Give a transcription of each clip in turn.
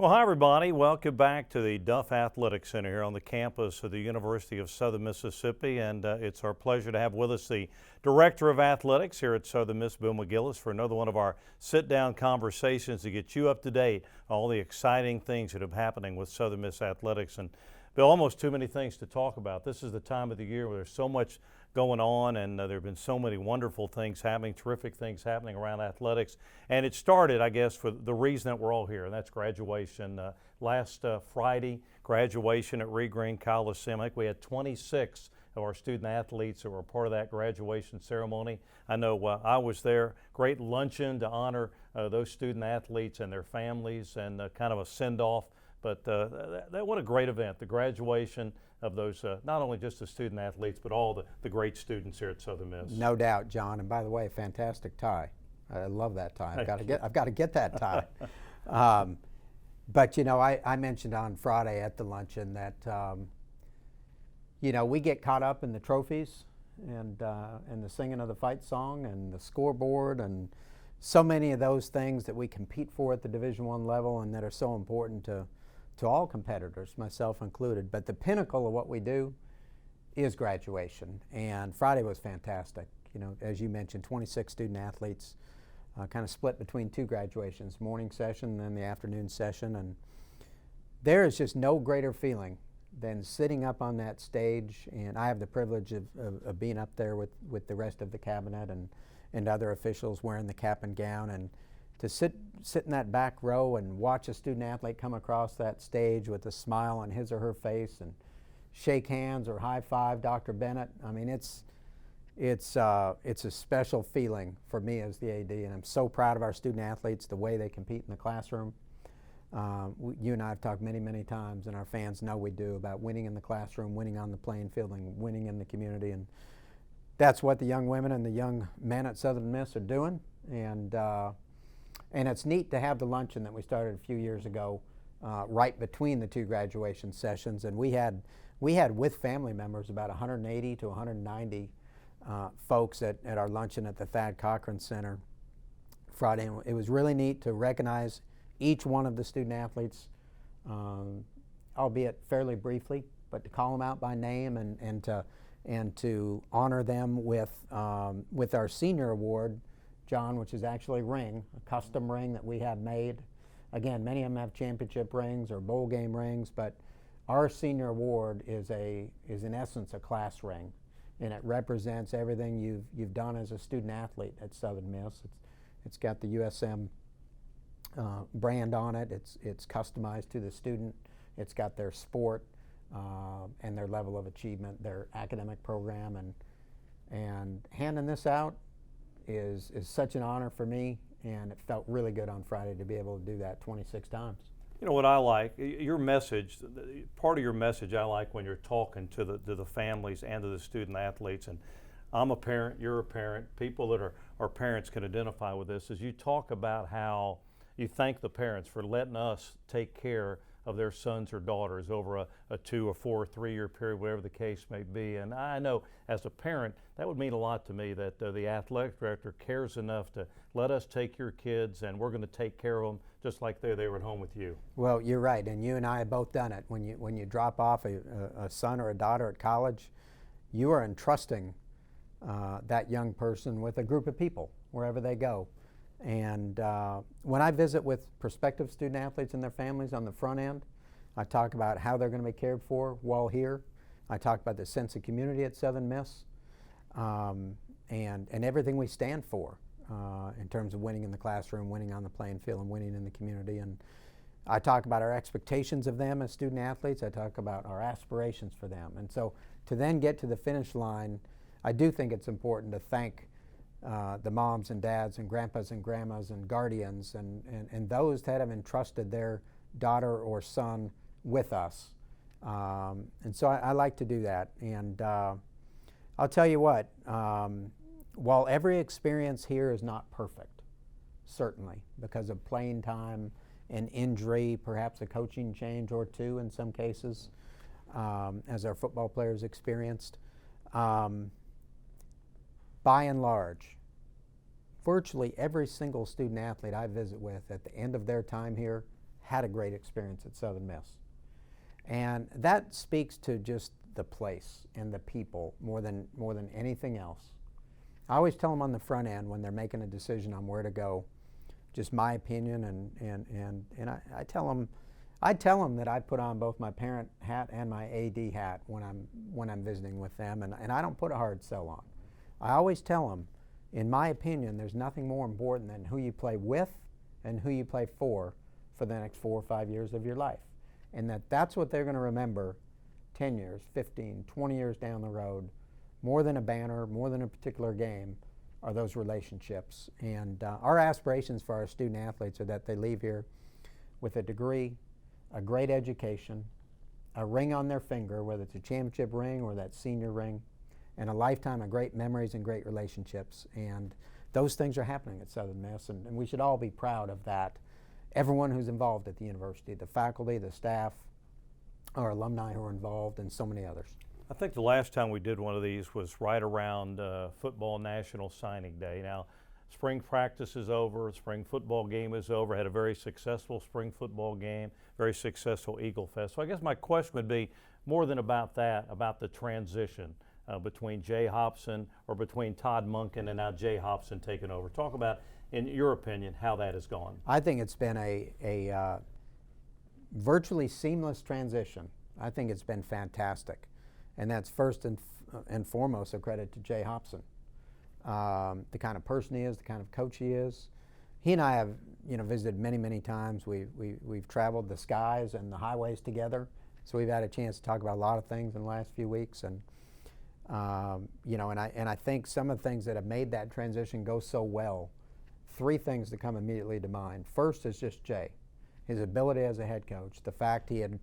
Well, hi everybody. Welcome back to the Duff Athletics Center here on the campus of the University of Southern Mississippi, and it's our pleasure to have with us the Director of Athletics here at Southern Miss, Bill McGillis, for another one of our sit-down conversations to get you up to date on all the exciting things that are happening with Southern Miss Athletics. And Bill, almost too many things to talk about. This is the time of the year where there's so much going on, and there have been so many wonderful things happening, terrific things happening around athletics. And it started, I guess, for the reason that we're all here, and that's graduation. Last Friday, graduation at Reed Green Coliseum. I think we had 26 of our student athletes that were part of that graduation ceremony. I know I was there. Great luncheon to honor those student athletes and their families, and kind of a send-off. But what a great event, the graduation of those, not only just the student athletes, but all the great students here at Southern Miss. No doubt, John. And by the way, fantastic tie. I love that tie. I've got to get that tie. But you know, I mentioned on Friday at the luncheon that you know, we get caught up in the trophies and the singing of the fight song and the scoreboard and so many of those things that we compete for at the Division I level and that are so important to all competitors, myself included. But the pinnacle of what we do is graduation. And Friday was fantastic. You know, as you mentioned, 26 student athletes, kind of split between two graduations, morning session and then the afternoon session. And there is just no greater feeling than sitting up on that stage. And I have the privilege of being up there with the rest of the cabinet and other officials wearing the cap and gown, and to sit in that back row and watch a student athlete come across that stage with a smile on his or her face and shake hands or high five Dr. Bennett. I mean, it's a special feeling for me as the AD, and I'm so proud of our student athletes, the way they compete in the classroom. You and I have talked many times, and our fans know we do, about winning in the classroom, winning on the playing field, and winning in the community. And that's what the young women and the young men at Southern Miss are doing. And it's neat to have the luncheon that we started a few years ago right between the two graduation sessions. And we had with family members about 180 to 190 folks at our luncheon at the Thad Cochran Center Friday. And it was really neat to recognize each one of the student athletes, albeit fairly briefly, but to call them out by name and to honor them with our senior award, John, which is actually a ring, a custom ring that we have made. Again, many of them have championship rings or bowl game rings, but our senior award is in essence a class ring, and it represents everything you've done as a student athlete at Southern Miss. It's got the USM brand on it. It's customized to the student. It's got their sport and their level of achievement, their academic program, and handing this out is such an honor for me, and it felt really good on Friday to be able to do that 26 times. You know what I like? Your message, part of your message I like when you're talking to the families and to the student athletes, and I'm a parent, you're a parent, people that are parents can identify with this, is you talk about how you thank the parents for letting us take care of their sons or daughters over a 2 or 4 or 3 year period, whatever the case may be. And I know as a parent, that would mean a lot to me that the athletic director cares enough to let us take your kids, and we're going to take care of them just like they were at home with you. Well, you're right, and you and I have both done it. When you drop off a son or a daughter at college, you are entrusting that young person with a group of people wherever they go. And when I visit with prospective student athletes and their families on the front end, I talk about how they're going to be cared for while here. I talk about the sense of community at Southern Miss and everything we stand for in terms of winning in the classroom, winning on the playing field, and winning in the community. And I talk about our expectations of them as student athletes. I talk about our aspirations for them. And so to then get to the finish line, I do think it's important to thank the moms and dads and grandpas and grandmas and guardians and those that have entrusted their daughter or son with us. And so I like to do that. And I'll tell you what, while every experience here is not perfect, certainly, because of playing time and injury, perhaps a coaching change or two in some cases, as our football players experienced, by and large, virtually every single student athlete I visit with at the end of their time here had a great experience at Southern Miss. And that speaks to just the place and the people more than anything else. I always tell them on the front end when they're making a decision on where to go, just my opinion, and I tell them that I put on both my parent hat and my AD hat when I'm visiting with them, and I don't put a hard sell on. I always tell them, in my opinion, there's nothing more important than who you play with and who you play for the next 4 or 5 years of your life, and that's what they're going to remember 10 years, 15, 20 years down the road. More than a banner, more than a particular game, are those relationships. And our aspirations for our student athletes are that they leave here with a degree, a great education, a ring on their finger, whether it's a championship ring or that senior ring, and a lifetime of great memories and great relationships. And those things are happening at Southern Miss, and we should all be proud of that. Everyone who's involved at the university, the faculty, the staff, our alumni who are involved, and so many others. I think the last time we did one of these was right around Football National Signing Day. Now, spring practice is over, spring football game is over, had a very successful spring football game, very successful Eagle Fest. So I guess my question would be more than about that, about the transition between Jay Hobson or between Todd Monken and now Jay Hobson taking over. Talk about, in your opinion, how that has gone. I think it's been a virtually seamless transition. I think it's been fantastic. And that's first and foremost a credit to Jay Hobson. The kind of person he is, the kind of coach he is. He and I have, visited many times. We've traveled the skies and the highways together, so we've had a chance to talk about a lot of things in the last few weeks. And I think some of the things that have made that transition go so well. 3 things that come immediately to mind. First is just Jay, his ability as a head coach, the fact he had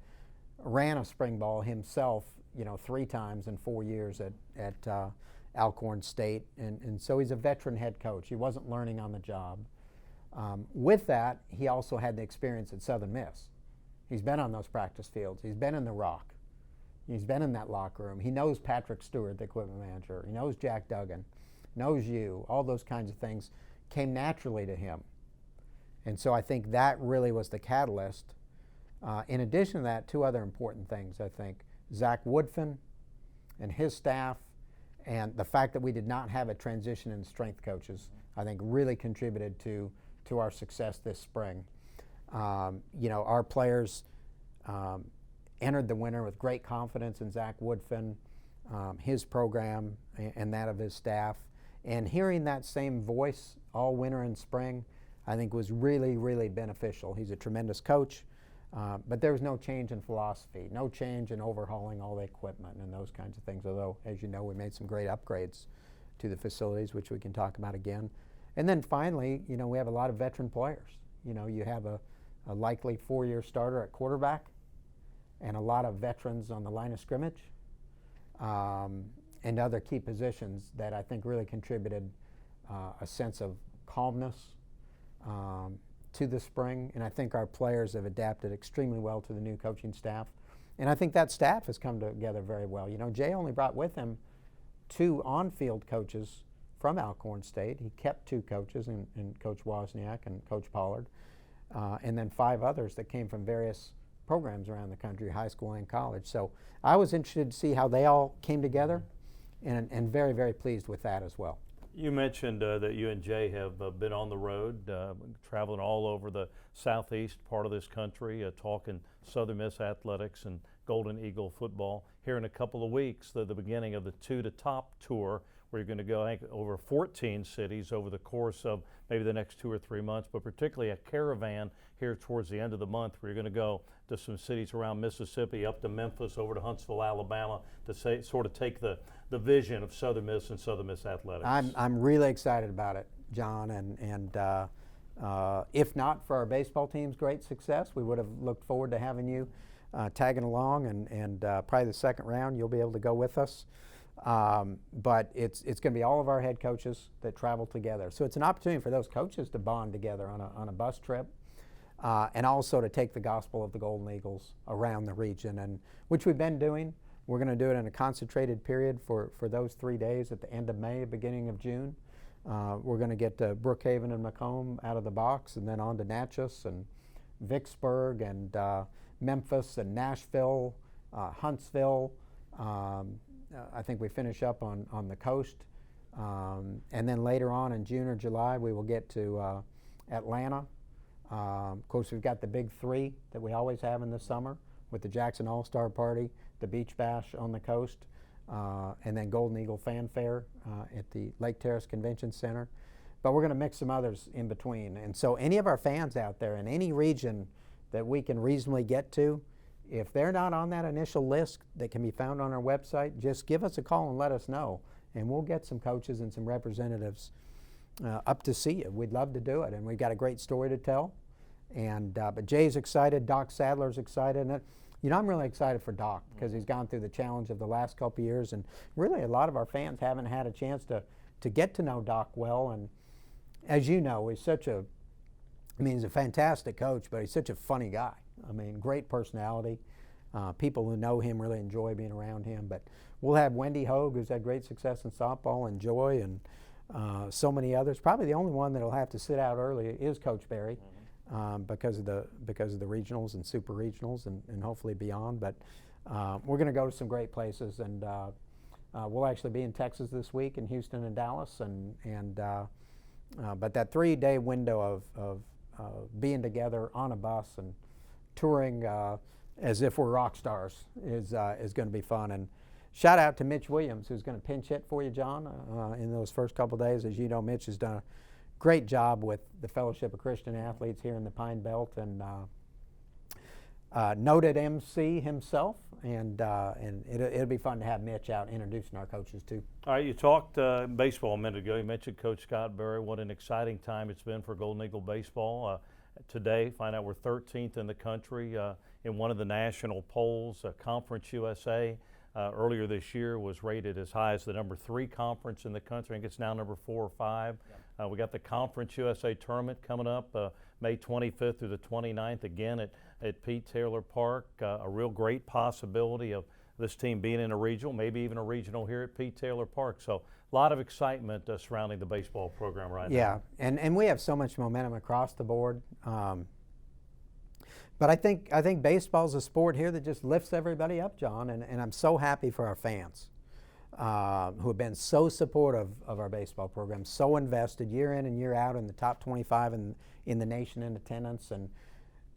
ran a spring ball himself 3 times in 4 years at Alcorn State, and so he's a veteran head coach. He wasn't learning on the job. With that, he also had the experience at Southern Miss. He's been on those practice fields. He's been in the Rock. He's been in that locker room. He knows Patrick Stewart, the equipment manager. He knows Jack Duggan, knows you. All those kinds of things came naturally to him. And so I think that really was the catalyst. In addition to that, 2 other important things, I think. Zach Woodfin and his staff, and the fact that we did not have a transition in strength coaches, I think really contributed to our success this spring. Our players entered the winter with great confidence in Zach Woodfin, his program, and that of his staff. And hearing that same voice all winter and spring, I think was really beneficial. He's a tremendous coach. But there was no change in philosophy, no change in overhauling all the equipment and those kinds of things, although, as you know, we made some great upgrades to the facilities, which we can talk about again. And then finally, we have a lot of veteran players. You have a likely 4-year starter at quarterback and a lot of veterans on the line of scrimmage and other key positions that I think really contributed a sense of calmness to the spring, and I think our players have adapted extremely well to the new coaching staff, and I think that staff has come together very well. Jay only brought with him 2 on-field coaches from Alcorn State. He kept 2 coaches, in Coach Wozniak and Coach Pollard, and then 5 others that came from various programs around the country, high school and college. So I was interested to see how they all came together, and very pleased with that as well. You mentioned that you and Jay have been on the road, traveling all over the southeast part of this country, talking Southern Miss athletics and Golden Eagle football. Here in a couple of weeks, the beginning of the 2 to Top tour, where you're going to go, I think, over 14 cities over the course of maybe the next 2 or 3 months, but particularly a Caravan here towards the end of the month, where you're going to go to some cities around Mississippi, up to Memphis, over to Huntsville, Alabama, to sort of take the vision of Southern Miss and Southern Miss athletics. I'm really excited about it, John, and if not for our baseball team's great success, we would have looked forward to having you tagging along, and probably the second round you'll be able to go with us. But it's going to be all of our head coaches that travel together. So it's an opportunity for those coaches to bond together on a bus trip, and also to take the gospel of the Golden Eagles around the region, and which we've been doing. We're going to do it in a concentrated period for those 3 days at the end of May, beginning of June. We're going to get to Brookhaven and Macomb out of the box, and then on to Natchez and Vicksburg and Memphis and Nashville, Huntsville. I think we finish up on the coast. And then later on in June or July, we will get to Atlanta. Of course, we've got the big three that we always have in the summer with the Jackson All-Star Party, the Beach Bash on the coast, and then Golden Eagle Fanfare at the Lake Terrace Convention Center. But we're going to mix some others in between. And so any of our fans out there in any region that we can reasonably get to, if they're not on that initial list that can be found on our website, just give us a call and let us know. And we'll get some coaches and some representatives up to see you. We'd love to do it. And we've got a great story to tell. And but Jay's excited, Doc Sadler's excited. And you know, I'm really excited for Doc because he's gone through the challenge of the last couple of years. And really a lot of our fans haven't had a chance to get to know Doc well. And as you know, he's such a, I mean, he's a fantastic coach, but he's such a funny guy. I mean, great personality. People who know him really enjoy being around him. But we'll have Wendy Hogue, who's had great success in softball, and Joy, and so many others. Probably the only one that'll have to sit out early is Coach Barry, because of the regionals and super regionals, and hopefully beyond. But we're going to go to some great places, and we'll actually be in Texas this week, in Houston and Dallas, but that 3-day window of being together on a bus and touring as if we're rock stars is going to be fun. And shout out to Mitch Williams, who's going to pinch hit for you, John, in those first couple days. As you know, Mitch has done a great job with the Fellowship of Christian Athletes here in the Pine Belt, and noted MC himself. And it'll be fun to have Mitch out introducing our coaches too. All right, you talked baseball a minute ago. You mentioned Coach Scott Berry. What an exciting time it's been for Golden Eagle baseball. Today, find out we're 13th in the country in one of the national polls. Conference USA earlier this year was rated as high as the number 3 conference in the country. I think it's now number 4 or 5. Yep. We got the Conference USA tournament coming up May 25th through the 29th, again at Pete Taylor Park. A real great possibility of this team being in a regional, maybe even a regional here at Pete Taylor Park. So a lot of excitement surrounding the baseball program right now. Yeah, and we have so much momentum across the board. But I think baseball's a sport here that just lifts everybody up, John, and I'm so happy for our fans who have been so supportive of our baseball program, so invested year in and year out in the top 25 in the nation in attendance. And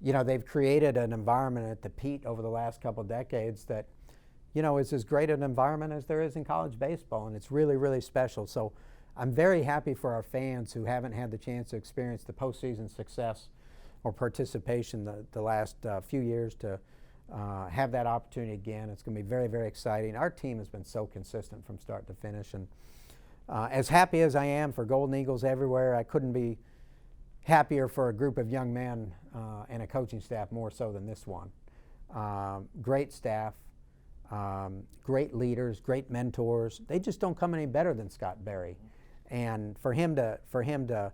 you know, they've created an environment at the Pete over the last couple of decades that, you know, is as great an environment as there is in college baseball, and it's really, really special. So I'm very happy for our fans who haven't had the chance to experience the postseason success or participation the last few years to have that opportunity again. It's going to be very, very exciting. Our team has been so consistent from start to finish, and as happy as I am for Golden Eagles everywhere, I couldn't be happier for a group of young men and a coaching staff more so than this one. Great staff, great leaders, great mentors. They just don't come any better than Scott Berry, and for him to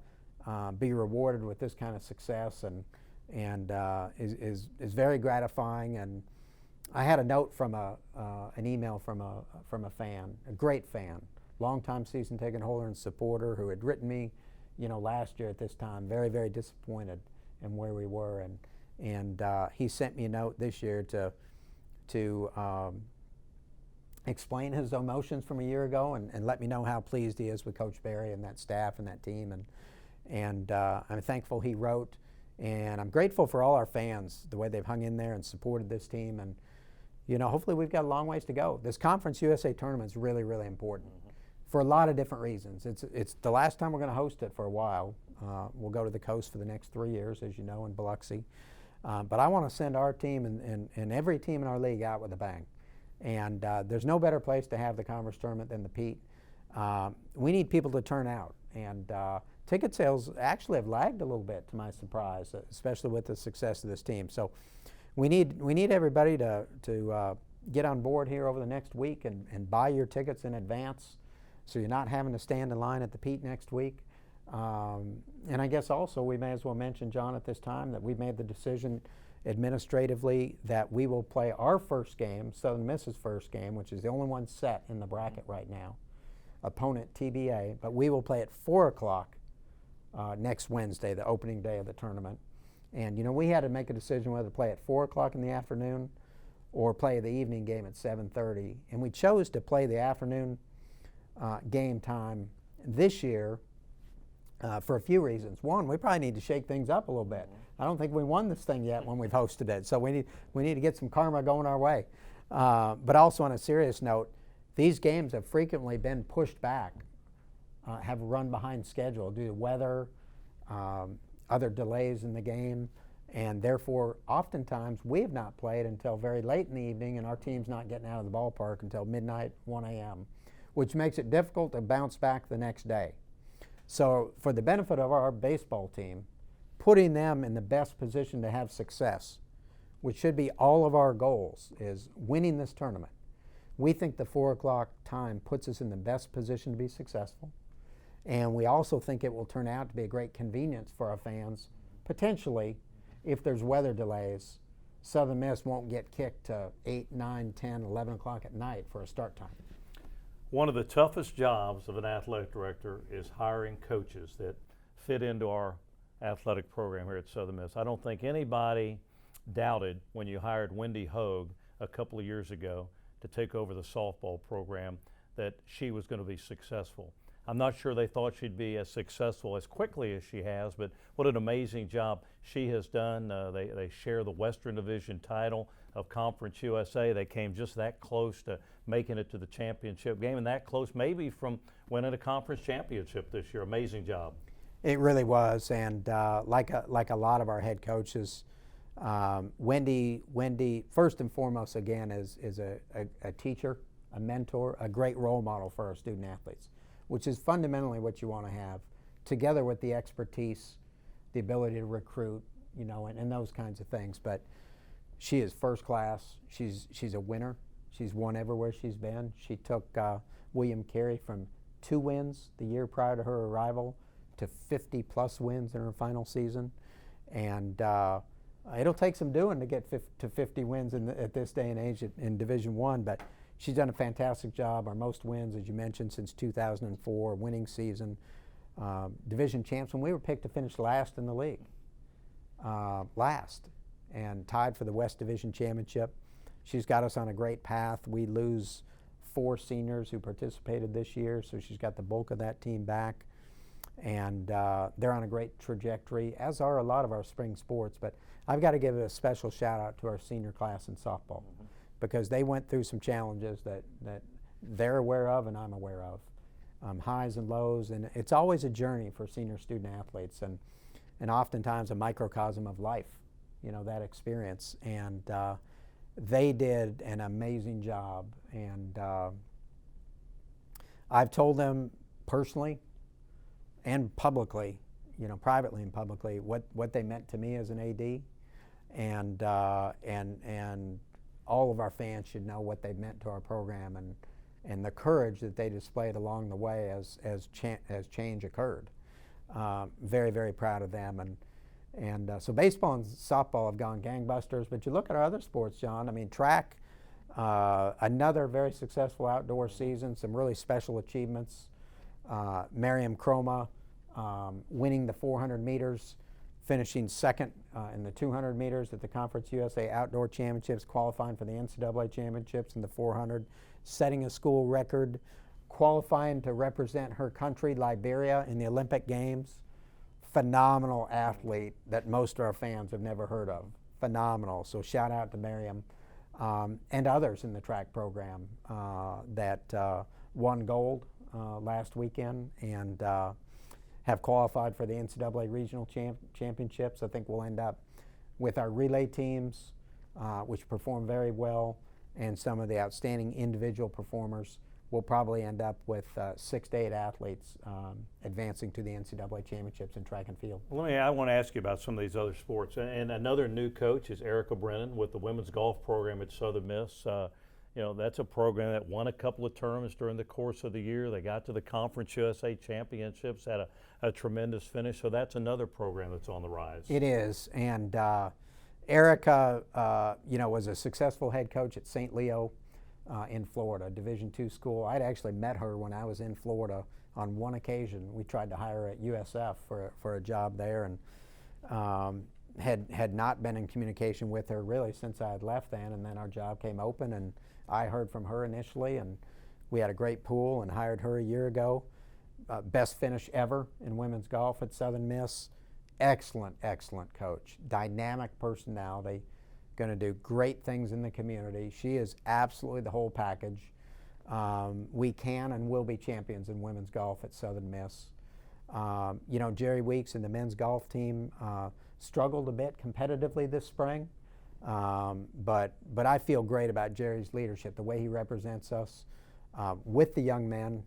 be rewarded with this kind of success and is very gratifying. And I had a note from an email from a fan, a great fan, longtime season ticket holder and supporter, who had written me, you know, last year at this time, very, very disappointed in where we were, and he sent me a note this year to explain his emotions from a year ago and let me know how pleased he is with Coach Berry and that staff and that team, and I'm thankful he wrote, and I'm grateful for all our fans, the way they've hung in there and supported this team. And you know, hopefully we've got a long ways to go. This Conference USA tournament is really, really important for a lot of different reasons. It's the last time we're going to host it for a while. We'll go to the coast for the next 3 years, as you know, in Biloxi. But I want to send our team and every team in our league out with a bang. And there's no better place to have the conference tournament than the Pete. We need people to turn out, and ticket sales actually have lagged a little bit, to my surprise, especially with the success of this team. So we need everybody to get on board here over the next week and buy your tickets in advance, so you're not having to stand in line at the Pete next week. And I guess also we may as well mention, John, at this time that we've made the decision administratively that we will play our first game, Southern Miss's first game, which is the only one set in the bracket right now, opponent TBA, but we will play at 4 o'clock next Wednesday, the opening day of the tournament. And we had to make a decision whether to play at 4 o'clock in the afternoon or play the evening game at 7:30. And we chose to play the afternoon game time this year for a few reasons. One, we probably need to shake things up a little bit. I don't think we won this thing yet when we've hosted it, so we need to get some karma going our way. But also on a serious note, these games have frequently been pushed back, have run behind schedule due to weather, other delays in the game, and therefore oftentimes we have not played until very late in the evening, and our team's not getting out of the ballpark until midnight, 1 a.m., which makes it difficult to bounce back the next day. So for the benefit of our baseball team, putting them in the best position to have success, which should be all of our goals, is winning this tournament. We think the 4 o'clock time puts us in the best position to be successful. And we also think it will turn out to be a great convenience for our fans. Potentially, if there's weather delays, Southern Miss won't get kicked to 8, 9, 10, 11 o'clock at night for a start time. One of the toughest jobs of an athletic director is hiring coaches that fit into our athletic program here at Southern Miss. I don't think anybody doubted when you hired Wendy Hogue a couple of years ago to take over the softball program that she was going to be successful. I'm not sure they thought she'd be as successful as quickly as she has, but what an amazing job she has done. They share the Western Division title of Conference USA. They came just that close to making it to the championship game, and that close maybe from winning a conference championship this year. Amazing job. It really was, and like a lot of our head coaches, Wendy first and foremost again is a teacher, a mentor, a great role model for our student athletes, which is fundamentally what you want to have, together with the expertise, the ability to recruit, and those kinds of things. But she is first class. She's a winner. She's won everywhere she's been. She took William Carey from 2 wins the year prior to her arrival to 50-plus wins in her final season. And it'll take some doing to get to 50 wins at this day and age in Division I, but she's done a fantastic job. Our most wins, as you mentioned, since 2004, winning season, division champs. When we were picked to finish last in the league, and tied for the West Division Championship. She's got us on a great path. We lose 4 seniors who participated this year, so she's got the bulk of that team back. And they're on a great trajectory, as are a lot of our spring sports. But I've got to give a special shout out to our senior class in softball, because they went through some challenges that they're aware of and I'm aware of, highs and lows. And it's always a journey for senior student athletes, and oftentimes a microcosm of life, that experience. And they did an amazing job. And I've told them personally and publicly, privately and publicly, what they meant to me as an AD, and all of our fans should know what they meant to our program and the courage that they displayed along the way as change occurred. Very, very proud of them. And so baseball and softball have gone gangbusters, but you look at our other sports, John. I mean, track, another very successful outdoor season, some really special achievements. Miriam Croma winning the 400 meters, finishing second in the 200 meters at the Conference USA Outdoor Championships, qualifying for the NCAA Championships in the 400, setting a school record, qualifying to represent her country, Liberia, in the Olympic Games. Phenomenal athlete that most of our fans have never heard of. Phenomenal. So shout out to Miriam and others in the track program that won gold last weekend and have qualified for the NCAA Regional Championships. I think we'll end up with our relay teams, which perform very well, and some of the outstanding individual performers. We'll probably end up with 6 to 8 athletes advancing to the NCAA Championships in track and field. Well, I want to ask you about some of these other sports. And another new coach is Erica Brennan with the women's golf program at Southern Miss. That's a program that won a couple of tournaments during the course of the year. They got to the Conference USA Championships, had a tremendous finish. So that's another program that's on the rise. It is. And Erica, was a successful head coach at St. Leo in Florida, Division II school. I'd actually met her when I was in Florida on one occasion. We tried to hire her at USF for a job there. And had not been in communication with her really since I had left then, and then our job came open, and I heard from her initially, and we had a great pool and hired her a year ago. Best finish ever in women's golf at Southern Miss. Excellent, excellent coach. Dynamic personality. Going to do great things in the community. She is absolutely the whole package. We can and will be champions in women's golf at Southern Miss. You know, Jerry Weeks and the men's golf team struggled a bit competitively this spring, but I feel great about Jerry's leadership, the way he represents us with the young men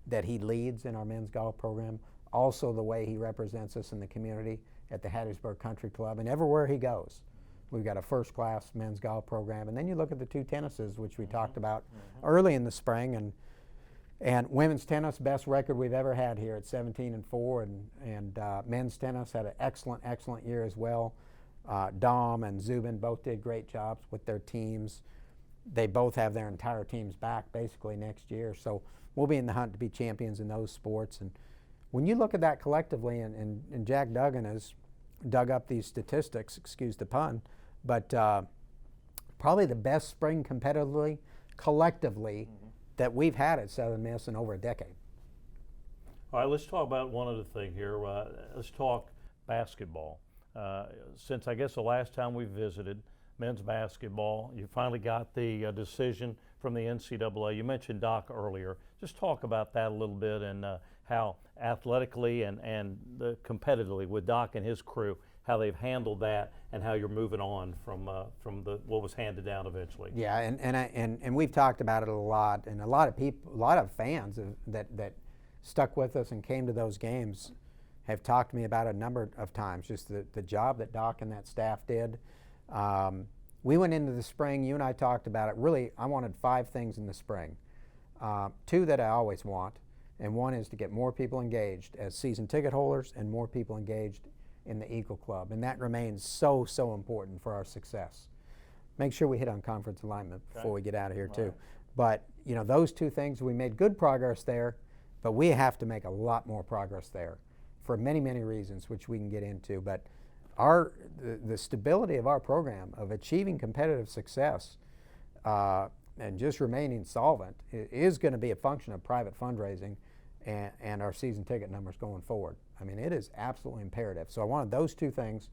that he leads in our men's golf program, also the way he represents us in the community at the Hattiesburg Country Club and everywhere he goes. We've got a first-class men's golf program, and then you look at the two tennises, which we talked about early in the spring, and women's tennis, best record we've ever had here at 17-4, and men's tennis had an excellent, excellent year as well. Dom and Zubin both did great jobs with their teams. They both have their entire teams back basically next year, so we'll be in the hunt to be champions in those sports. And when you look at that collectively, and Jack Duggan has dug up these statistics, excuse the pun, but probably the best spring competitively, collectively, that we've had at Southern Miss in over a decade. All right, let's talk about one other thing here. Let's talk basketball. Since I guess the last time we visited men's basketball, you finally got the decision from the NCAA. You mentioned Doc earlier. Just talk about that a little bit and how athletically and competitively with Doc and his crew, how they've handled that and how you're moving on from what was handed down eventually. Yeah, and we've talked about it a lot, and a lot of people, a lot of fans that stuck with us and came to those games have talked to me about it a number of times, just the job that Doc and that staff did. We went into the spring, you and I talked about it, really I wanted 5 things in the spring. 2 that I always want, and one is to get more people engaged as season ticket holders and more people engaged in the Eagle Club, and that remains so important for our success. Make sure we hit on conference alignment before we get out of here too. But you know, those 2 things, we made good progress there, but we have to make a lot more progress there for many reasons, which we can get into. But the stability of our program, of achieving competitive success and just remaining solvent, is going to be a function of private fundraising and our season ticket numbers going forward. I mean, it is absolutely imperative. So I wanted those 2 things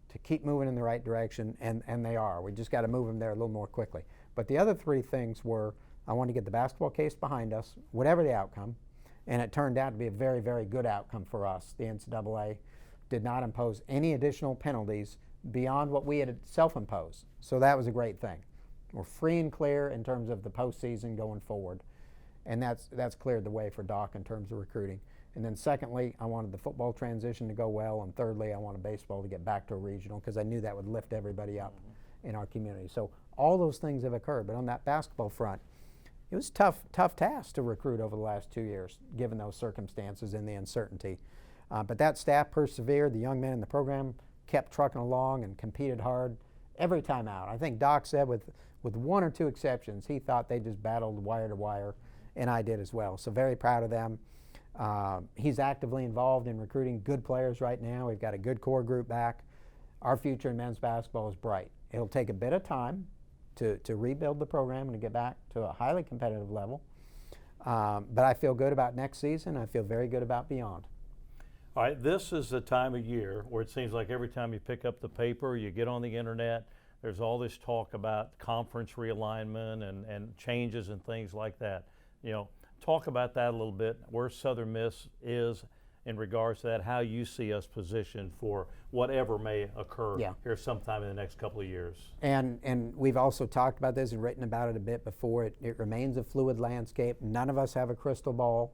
to keep moving in the right direction, and they are. We just got to move them there a little more quickly. But the other 3 things were, I wanted to get the basketball case behind us, whatever the outcome, and it turned out to be a very good outcome for us. The NCAA did not impose any additional penalties beyond what we had self-imposed. So that was a great thing. We're free and clear in terms of the postseason going forward. And that's cleared the way for Doc in terms of recruiting. And then secondly, I wanted the football transition to go well, and thirdly, I wanted baseball to get back to a regional because I knew that would lift everybody up in our community. So all those things have occurred, but on that basketball front, it was a tough task to recruit over the last 2 years, given those circumstances and the uncertainty. But that staff persevered. The young men in the program kept trucking along and competed hard every time out. I think Doc said with 1 or 2 exceptions, he thought they just battled wire to wire, and I did as well. So very proud of them. He's actively involved in recruiting good players right now. We've got a good core group back. Our future in men's basketball is bright. It'll take a bit of time to rebuild the program and to get back to a highly competitive level. But I feel good about next season. I feel very good about beyond. All right, this is the time of year where it seems like every time you pick up the paper, you get on the internet, there's all this talk about conference realignment and changes and things like that. You know, talk about that a little bit, where Southern Miss is in regards to that, how you see us positioned for whatever may occur here sometime in the next couple of years. And we've also talked about this and written about it a bit before. It remains a fluid landscape. None of us have a crystal ball.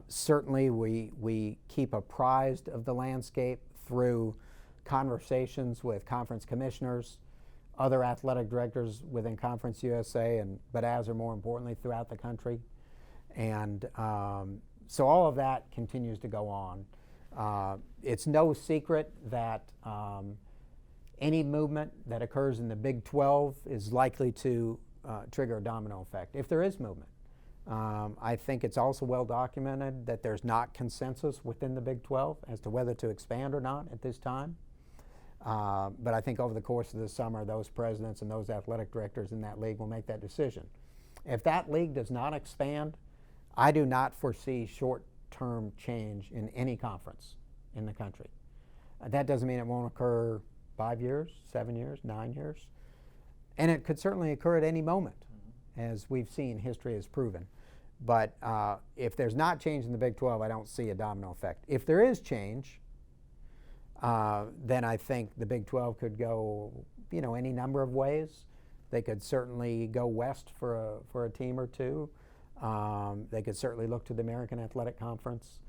Certainly we keep apprised of the landscape through conversations with conference commissioners, other athletic directors within Conference USA, but as or more importantly throughout the country. And so all of that continues to go on. It's no secret that any movement that occurs in the Big 12 is likely to trigger a domino effect, if there is movement. I think it's also well documented that there's not consensus within the Big 12 as to whether to expand or not at this time. But I think over the course of the summer, those presidents and those athletic directors in that league will make that decision. If that league does not expand, I do not foresee short-term change in any conference in the country. That doesn't mean it won't occur 5 years, 7 years, 9 years. And it could certainly occur at any moment, as we've seen, history has proven. But if there's not change in the Big 12, I don't see a domino effect. If there is change, then I think the Big 12 could go, any number of ways. They could certainly go west for a team or two. They could certainly look to the American Athletic Conference.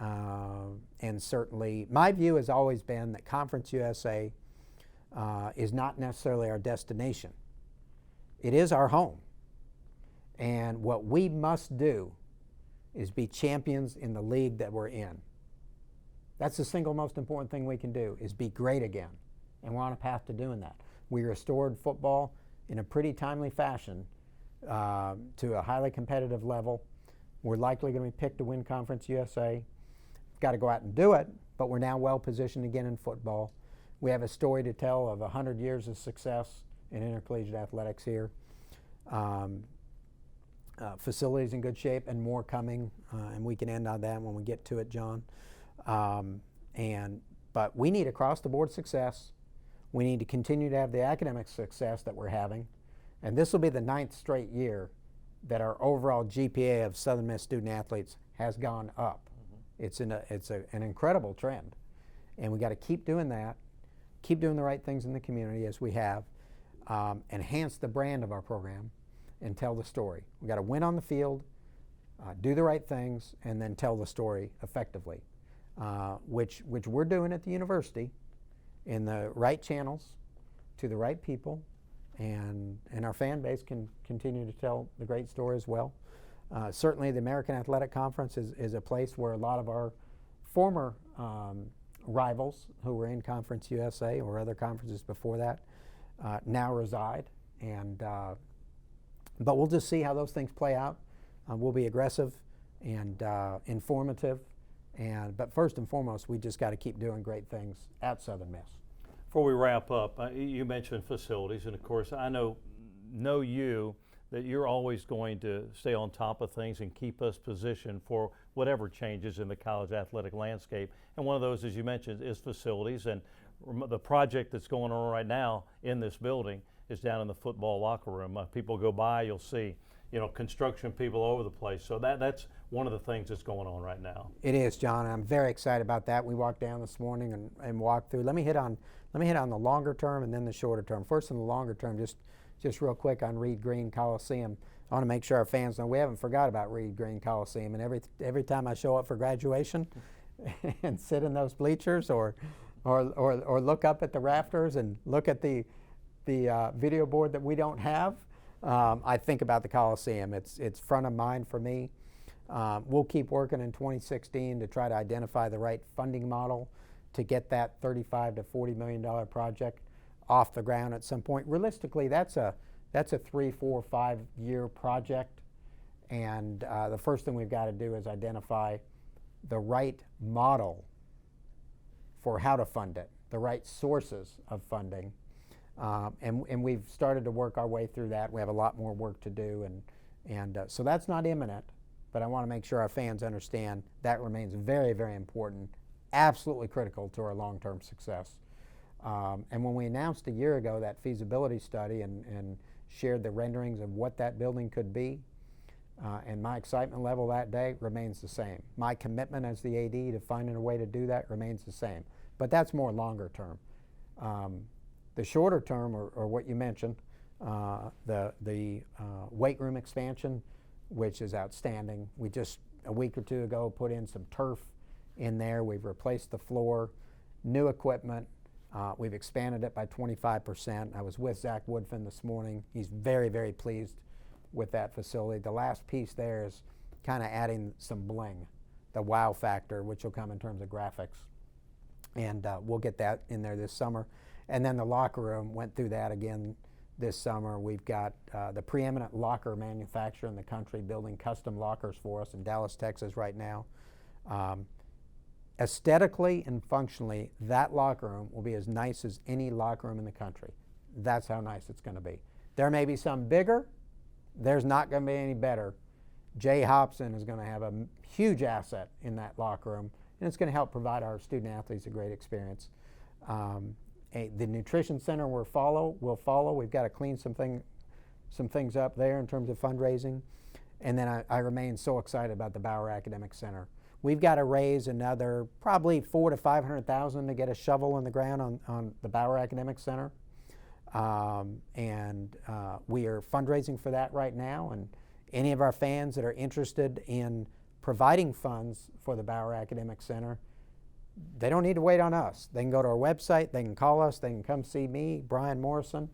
And certainly, my view has always been that Conference USA is not necessarily our destination. It is our home. And what we must do is be champions in the league that we're in. That's the single most important thing we can do, is be great again. And we're on a path to doing that. We restored football in a pretty timely fashion to a highly competitive level. We're likely going to be picked to win Conference USA. Got to go out and do it, but we're now well positioned again in football. We have a story to tell of 100 years of success in intercollegiate athletics here. Facilities in good shape and more coming, and we can end on that when we get to it, John. But we need across-the-board success. We need to continue to have the academic success that we're having, and this will be the 9th straight year that our overall GPA of Southern Miss student athletes has gone up. It's an incredible trend, and we got to keep doing that, keep doing the right things in the community as we have, enhance the brand of our program, and tell the story. We got to win on the field, do the right things, and then tell the story effectively, which we're doing at the university in the right channels to the right people, and our fan base can continue to tell the great story as well. Certainly the American Athletic Conference is a place where a lot of our former rivals who were in Conference USA or other conferences before that now reside. But we'll just see how those things play out. We'll be aggressive and informative. But first and foremost, we just got to keep doing great things at Southern Miss. Before we wrap up, you mentioned facilities, and of course I know you that you're always going to stay on top of things and keep us positioned for whatever changes in the college athletic landscape. And one of those, as you mentioned, is facilities. And the project that's going on right now in this building is down in the football locker room. People go by, you'll see, construction people all over the place. So that's one of the things that's going on right now. It is, John. I'm very excited about that. We walked down this morning and walked through. Let me hit on the longer term and then the shorter term. First, in the longer term, just real quick on Reed Green Coliseum. I want to make sure our fans know we haven't forgot about Reed Green Coliseum. And every time I show up for graduation and sit in those bleachers or look up at the rafters and look at the video board that we don't have, I think about the Coliseum. It's front of mind for me. We'll keep working in 2016 to try to identify the right funding model to get that $35 to $40 million project off the ground at some point. Realistically, that's a 3, 4, 5 year project, and the first thing we've got to do is identify the right model for how to fund it, the right sources of funding, and we've started to work our way through that. We have a lot more work to do, and so that's not imminent, but I want to make sure our fans understand that remains very, very important, absolutely critical to our long-term success. And when we announced a year ago that feasibility study and shared the renderings of what that building could be, and my excitement level that day remains the same. My commitment as the AD to finding a way to do that remains the same. But that's more longer term. The shorter term, or what you mentioned, the weight room expansion, which is outstanding. We just, a week or two ago, put in some turf in there. We've replaced the floor, new equipment. We've expanded it by 25%. I was with Zach Woodfin this morning. He's very, very pleased with that facility. The last piece there is kind of adding some bling, the wow factor, which will come in terms of graphics. And we'll get that in there this summer. And then the locker room, went through that again this summer. We've got the preeminent locker manufacturer in the country building custom lockers for us in Dallas, Texas right now. aesthetically and functionally, that locker room will be as nice as any locker room in the country. That's how nice it's going to be. There may be some bigger. There's not going to be any better. Jay Hobson is going to have a huge asset in that locker room, and it's going to help provide our student athletes a great experience. The nutrition center will follow. We've got to clean some things up there in terms of fundraising. And then I remain so excited about the Bauer Academic Center. We've got to raise another probably $400,000 to $500,000 to get a shovel in the ground on the Bauer Academic Center. We are fundraising for that right now. And any of our fans that are interested in providing funds for the Bauer Academic Center, they don't need to wait on us. They can go to our website, they can call us, they can come see me, Brian Morrison,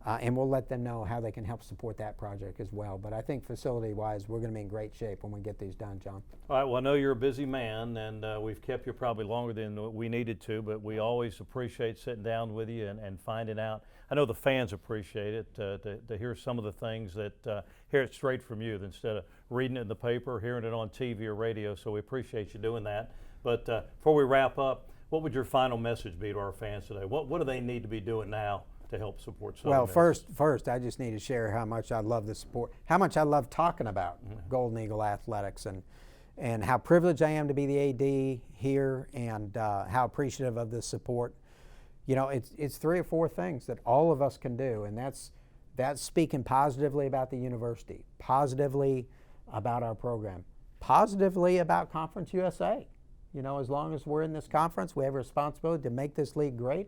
and we'll let them know how they can help support that project as well. But I think facility-wise, we're going to be in great shape when we get these done, John. All right, well, I know you're a busy man, and we've kept you probably longer than we needed to, but we always appreciate sitting down with you and finding out. I know the fans appreciate it, to hear some of the things that, hear it straight from you instead of reading it in the paper, hearing it on TV or radio, so we appreciate you doing that. But before we wrap up, what would your final message be to our fans today? What do they need to be doing now to help support Southern Well, Miss? first, I just need to share how much I love the support, how much I love talking about Golden Eagle athletics, and how privileged I am to be the AD here, and how appreciative of the support. You know, it's 3 or 4 things that all of us can do, and that's speaking positively about the university, positively about our program, positively about Conference USA. You know, as long as we're in this conference, we have a responsibility to make this league great,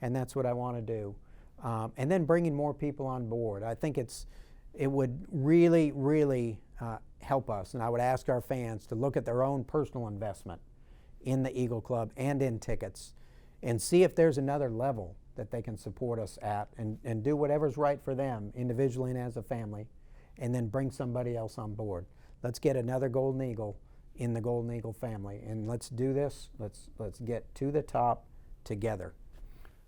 and that's what I want to do. And then bringing more people on board. I think it would really, really help us, and I would ask our fans to look at their own personal investment in the Eagle Club and in tickets, and see if there's another level that they can support us at, and do whatever's right for them individually and as a family, and then bring somebody else on board. Let's get another Golden Eagle in the Golden Eagle family, and let's do this. Let's get to the top together.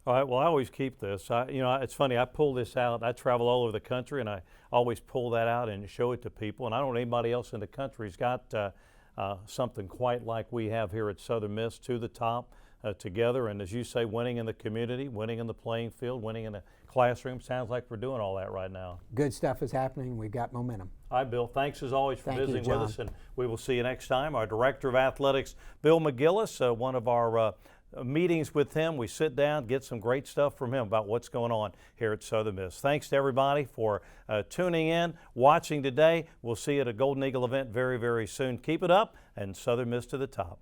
All right, well, I always keep this. It's funny, I pull this out. I travel all over the country, and I always pull that out and show it to people. And I don't know anybody else in the country who's got something quite like we have here at Southern Miss, to the top together. And as you say, winning in the community, winning in the playing field, winning in the classroom. Sounds like we're doing all that right now. Good stuff is happening. We've got momentum. All right, Bill, thanks as always for visiting with us, and we will see you next time. Our Director of Athletics, Bill McGillis, one of our meetings with him, we sit down, get some great stuff from him about what's going on here at Southern Miss. Thanks to everybody for tuning in, watching today. We'll see you at a Golden Eagle event very, very soon. Keep it up, and Southern Miss to the top.